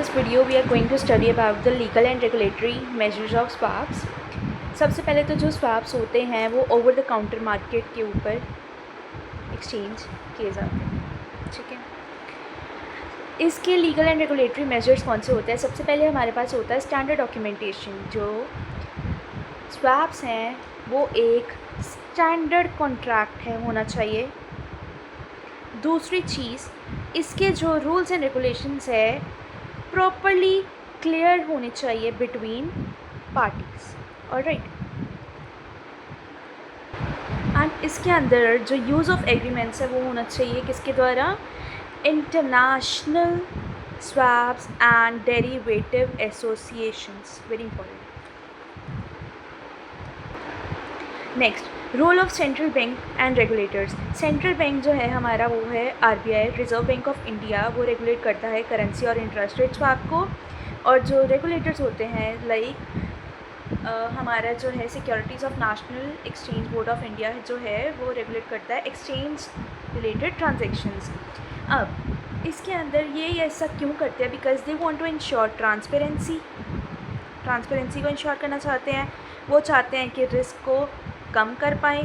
this video we are going to study about the legal and regulatory measures of swaps. सबसे पहले तो जो swaps होते हैं वो ओवर द काउंटर मार्केट के ऊपर एक्सचेंज किए जाते हैं, ठीक है। इसके लीगल एंड रेगुलेटरी मेजर्स कौन से होते हैं? सबसे पहले हमारे पास होता है स्टैंडर्ड डॉक्यूमेंटेशन। जो स्वैप्स हैं वो एक स्टैंडर्ड कॉन्ट्रैक्ट है होना चाहिए। दूसरी चीज़, इसके जो रूल्स एंड रेगुलेशंस है प्रॉपरली क्लियर होने चाहिए बिटवीन पार्टीज़, ऑलराइट। एंड इसके अंदर जो यूज़ ऑफ एग्रीमेंट्स है वो होना चाहिए किसके द्वारा? International swaps and derivative associations, very important. Next, role of central bank and regulators. Central bank जो है हमारा वो है RBI, reserve bank of India. वो रेगुलेट करता है करेंसी और इंटरेस्ट रेट स्वैप को। और जो रेगुलेटर्स होते हैं लाइक हमारा जो है securities of national exchange board of India जो है वो रेगुलेट करता है एक्सचेंज रिलेटेड ट्रांजेक्शन्स। अब इसके अंदर ये ऐसा क्यों करते हैं? Because they want to ensure transparency को इंश्योर करना चाहते हैं। वो चाहते हैं कि रिस्क को कम कर पाएँ,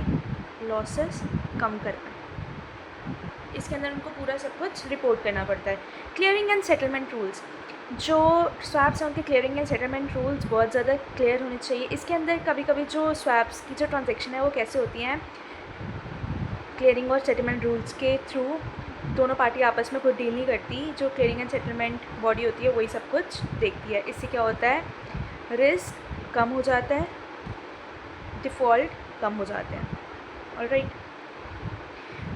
लॉसेस कम कर पाएँ। इसके अंदर उनको पूरा सब कुछ रिपोर्ट करना पड़ता है। क्लियरिंग एंड सेटलमेंट रूल्स, जो स्वैप्स हैं उनके क्लियरिंग एंड सेटलमेंट रूल्स बहुत ज़्यादा क्लियर होने चाहिए। इसके अंदर कभी कभी जो स्वैप्स की जो ट्रांजेक्शन है वो कैसे होती हैं, क्लियरिंग और सेटलमेंट रूल्स के थ्रू दोनों पार्टी आपस में खुद डील नहीं करती। जो क्लियरिंग एंड सेटलमेंट बॉडी होती है वही सब कुछ देखती है। इससे क्या होता है? रिस्क कम हो जाता है, डिफ़ॉल्ट कम हो जाते हैं, ऑलराइट।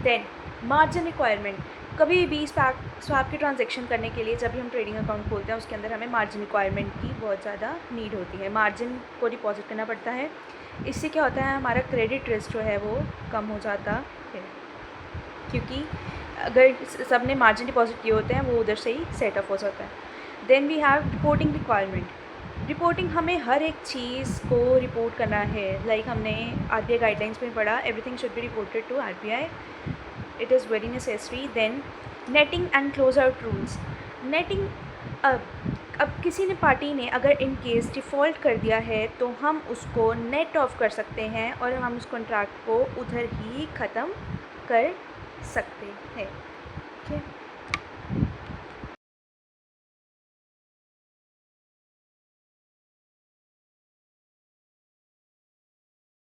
Then margin requirement. कभी भी स्वैप की ट्रांजेक्शन करने के लिए जब भी हम ट्रेडिंग अकाउंट खोलते हैं उसके अंदर हमें मार्जिन रिक्वायरमेंट की बहुत ज़्यादा नीड होती है। मार्जिन को डिपॉजिट करना पड़ता है। इससे क्या होता है? हमारा क्रेडिट रिस्क जो है वो कम हो जाता है, क्योंकि अगर सब ने मार्जिन डिपॉजिट किए होते हैं वो उधर से ही सेट ऑफ हो जाता है। Then we have reporting requirement. Reporting, हमें हर एक चीज़ को रिपोर्ट करना है। लाइक हमने आरबीआई गाइडलाइंस में पढ़ा, everything should be reported to RBI, it is very necessary. Then netting and close out rules. Netting, अब किसी ने पार्टी ने अगर इन केस डिफ़ॉल्ट कर दिया है तो हम उसको नेट ऑफ कर सकते हैं और हम उस कॉन्ट्रैक्ट को उधर ही ख़त्म कर सकते हैं, ठीक है।